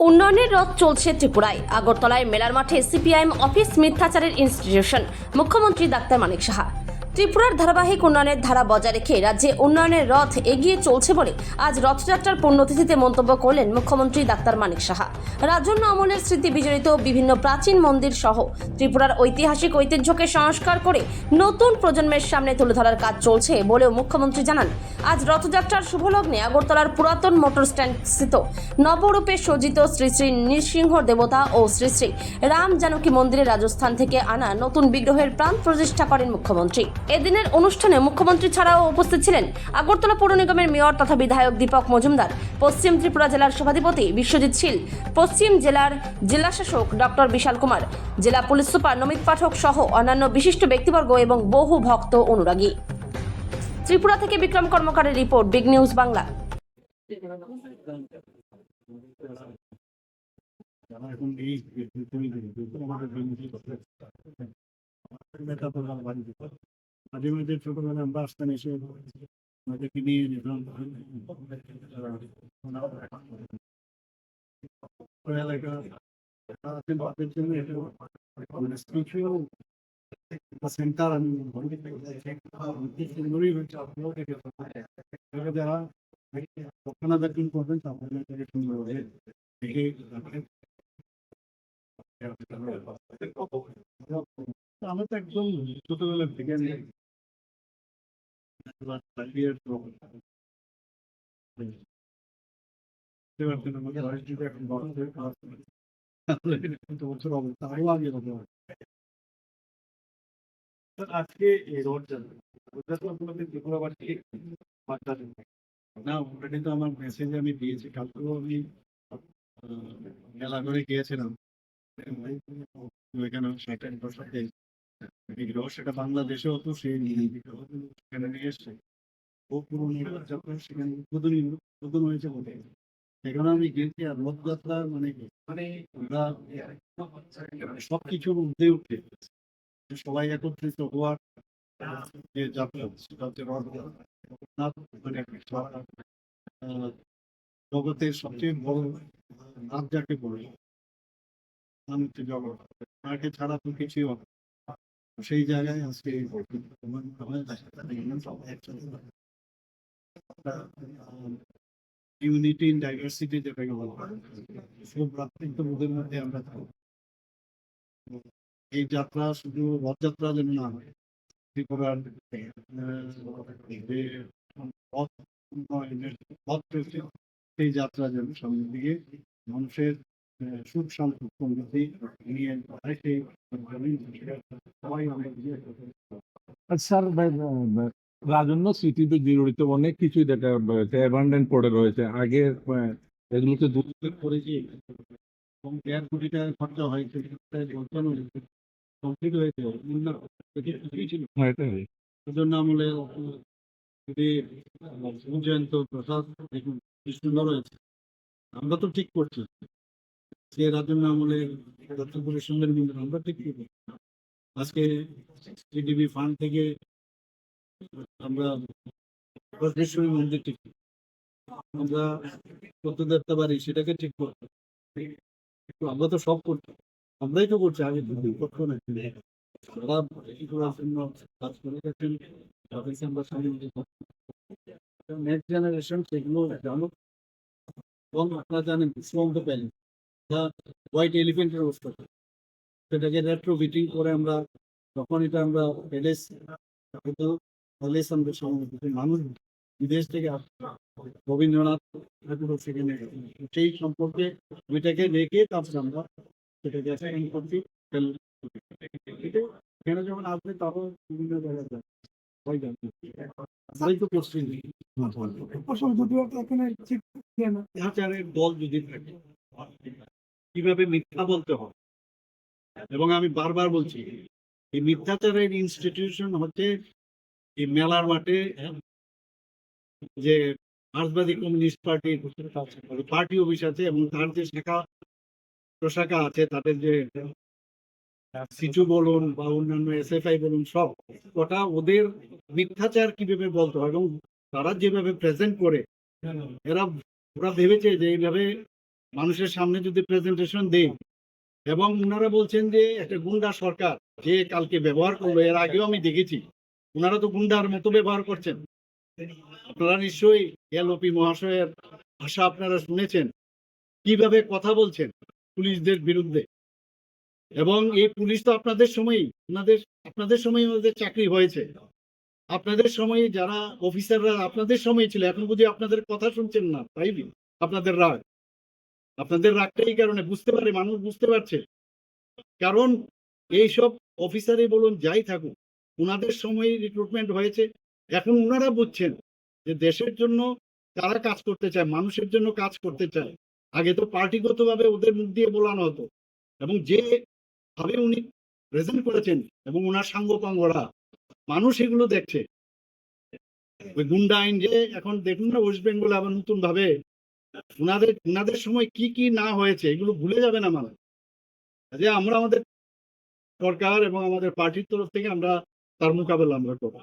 উন্নয়নের রথ চলছে ত্রিপুরায়। আগরতলায় মেলার মাঠে সিপিআইএম অফিস মিথ্যাচারের ইনস্টিটিউশন। মুখ্যমন্ত্রী ডাক্তার মানিক সাহা। ত্রিপুরার ধারাবাহিক উন্নয়নের ধারা বজায় রেখে রাজ্যে উন্নয়নের রথ এগিয়ে চলছে বলে আজ রথযাত্রার পুণ্যতিথিতে মন্তব্য করলেন মুখ্যমন্ত্রী ডাক্তার মানিক সাহা। রাজন্য আমলের স্মৃতি বিজড়িত বিভিন্ন প্রাচীন মন্দির সহ ত্রিপুরার ঐতিহাসিক ঐতিহ্যকে সংস্কার করে নতুন প্রজন্মের সামনে তুলে ধরার কাজ চলছে বলেও মুখ্যমন্ত্রী জানান। আজ রথযাত্রার শুভলগ্নে আগরতলার পুরাতন মোটর স্ট্যান্ড স্থিত নবরূপে সজ্জিত শ্রী শ্রী নৃসিংহ দেবতা ও শ্রী শ্রী রাম জানকী মন্দিরে রাজস্থান থেকে আনা নতুন বিগ্রহের প্রাণ প্রতিষ্ঠা করেন মুখ্যমন্ত্রী। এদিনের অনুষ্ঠানে মুখ্যমন্ত্রী ছাড়াও উপস্থিত ছিলেন আগরতলা পৌর নিগমের মেয়র তথা বিধায়ক দীপক মজুমদার, পশ্চিম ত্রিপুরা জেলার সভাধিপতি বিশ্বজিৎ শীল, পশ্চিম জেলার জেলাশাসক ডক্টর বিশাল কুমার, জেলা পুলিশ সুপার নমিত পাঠক সহ অন্যান্য বিশিষ্ট ব্যক্তিবর্গ এবং বহু ভক্ত অনুরাগী। ত্রিপুরা থেকে বিক্রম কর্মকারের রিপোর্ট, বিগ নিউজ বাংলা। মাঝে মাঝে ছোটবেলা আমরা আসতাম, এসে আমাদেরকে নিয়ে যেতাম এলাকা তাদের জন্য স্পিরিচুয়াল সেন্টার। আমি যারা রক্ষণাবেক্ষণ করবেন তাদের সুন্দরভাবে দেখে আমরা তো একদম ছোটবেলা থেকে আজকে এই না অলরেডি তো আমার মেসেজ আমি দিয়েছি। কালকেও আমি মেলা করে গিয়েছিলাম ওইখানে বিগ্রহ, সেটা বাংলাদেশেও তো সেই বিগ্রহ সেখানে নিয়ে এসছে। ও পুরনো যখন সেখানে উদ্বোধন হয়েছে বলে সেখানে আমি গেছি। আর রথযাত্রা মানে আমরা সবকিছুর ঊর্ধ্বে উঠে সবাই একত্রিত হওয়ার যে যাত্রা, সেটা হচ্ছে রথযাত্রা। মানে জগতের সবচেয়ে বড় নাচ যাকে বলে জগৎ, তাকে ছাড়া তো কিছুই হবে। সেই জায়গায় আজকে ইউনিটি ইন ডাইভার্সিটি যেটাকে বলা হয়, সব ভ্রাতৃত্ববোধের মধ্যে আমরা থাকি। এই যাত্রা শুধু রথযাত্রা যেন না হয়, ত্রিপুরার সেই যাত্রা যেন সামনের দিকে মানুষের সুখ শান্তি সমৃদ্ধি নিয়ে সেই সবাই আমরা স্যার, রাজন্য স্মৃতিতে জড়িত অনেক কিছুই দেখা অ্যাবান্ডেন্ট পড়ে রয়েছে। আগে এগুলোকে দুর্যোগ করেছি এবং 1.5 কোটি টাকা খরচা হয়েছে, কমপ্লিট হয়েছে ছিল। সেজন্য আমলে জয়ন্ত প্রসাদ দেখুন কি সুন্দর হয়েছে। আমরা তো ঠিক করছি, সে রাজন্য আমলে দত্তপুরের সঙ্গে আমরা ঠিক করবো। আজকে সিডিবি ফান্ড থেকে আমরা বজ্রেশ্বরী মন্দির ঠিক আমরা কত দেখতে পারি সেটাকে ঠিক করবো। আমরা তো সব করছি, আমরাই তো করছি, আগে করতো না। কাজ করে গেছেন, নেক্সট জেনারেশন সেগুলো জানুক। এবং আপনারা জানেন শ্রম প্যান যা হোয়াইট এলিফেন্টের অবস্থা, সেটাকে রেট্রো ফিটিং করে আমরা তখন এটা আমরা মানুষ বিদেশ থেকে রবীন্দ্রনাথ ঠাকুর সেখানে সেই সম্পর্কে ওইটাকে রেখে তারপরে আমরা সেটাকে করছি। এখানে যখন আসবে তখন বিভিন্ন জায়গায় যায় দল যদি থাকে কিভাবে মিথ্যা বলতে হবে। এবং আমি বারবার বলছি, এই মিথ্যাচারের ইনস্টিটিউশন হচ্ছে এই মেলার মাঠে যে মার্ক্সবাদী কমিউনিস্ট পার্টির পার্টি অফিস আছে এবং তার যে শাখা প্রশাখা আছে, তাদের যে সিচু বলুন বা অন্যান্য এসএফআই বলুন, সব ওটা ওদের মিথ্যাচার কিভাবে বলতে হয় এবং তারা যেভাবে প্রেজেন্ট করে ওরা ভেবেছে যে এইভাবে মানুষের সামনে যদি প্রেজেন্টেশন দেই, এবং ওনারা বলছেন যে একটা গুন্ডা সরকার যে কালকে ব্যবহার করলো, এর আগেও আমি দেখেছি ওনারা তো গুন্ডার মতো ব্যবহার করছেন। আপনারা নিশ্চয়ই এলওপি মহাশয়ের ভাষা আপনারা শুনেছেন, কিভাবে কথা বলছেন পুলিশদের বিরুদ্ধে। এবং এই পুলিশ তো আপনাদের সময়ই আপনাদের সময় ওদের চাকরি হয়েছে, আপনাদের সময়ে যারা অফিসাররা আপনাদের সময় ছিল, এখন বুঝি আপনাদের কথা শুনছেন না, তাই আপনাদের রাগটা এই কারণে, বুঝতে পারে মানুষ, বুঝতে পারছে। কারণ এইসব অফিসারই বলুন যাই থাকুক, ওনাদের সময় রিক্রুটমেন্ট হয়েছে। এখন ওনারা বুঝছেন যে দেশের জন্য তারা কাজ করতে চায়, মানুষের জন্য কাজ করতে চায়। আগে তো পার্টিগতভাবে ওদের মুখ দিয়ে বলানো হতো, এবং যে ভাবে উনি প্রেজেন্ট করেছেন এবং ওনার সাঙ্গপাঙ্গরা, মানুষ এগুলো দেখছে। ওই গুন্ডা আইন যে এখন দেখুন না ওয়েস্ট বেঙ্গলে আবার নতুন ভাবে ওনাদের সময় কি কি না হয়েছে এগুলো ভুলে যাবে না মানুষ। যে আমরা আমাদের সরকার এবং আমাদের পার্টির তরফ থেকে আমরা তার মোকাবেলা আমরা করবো।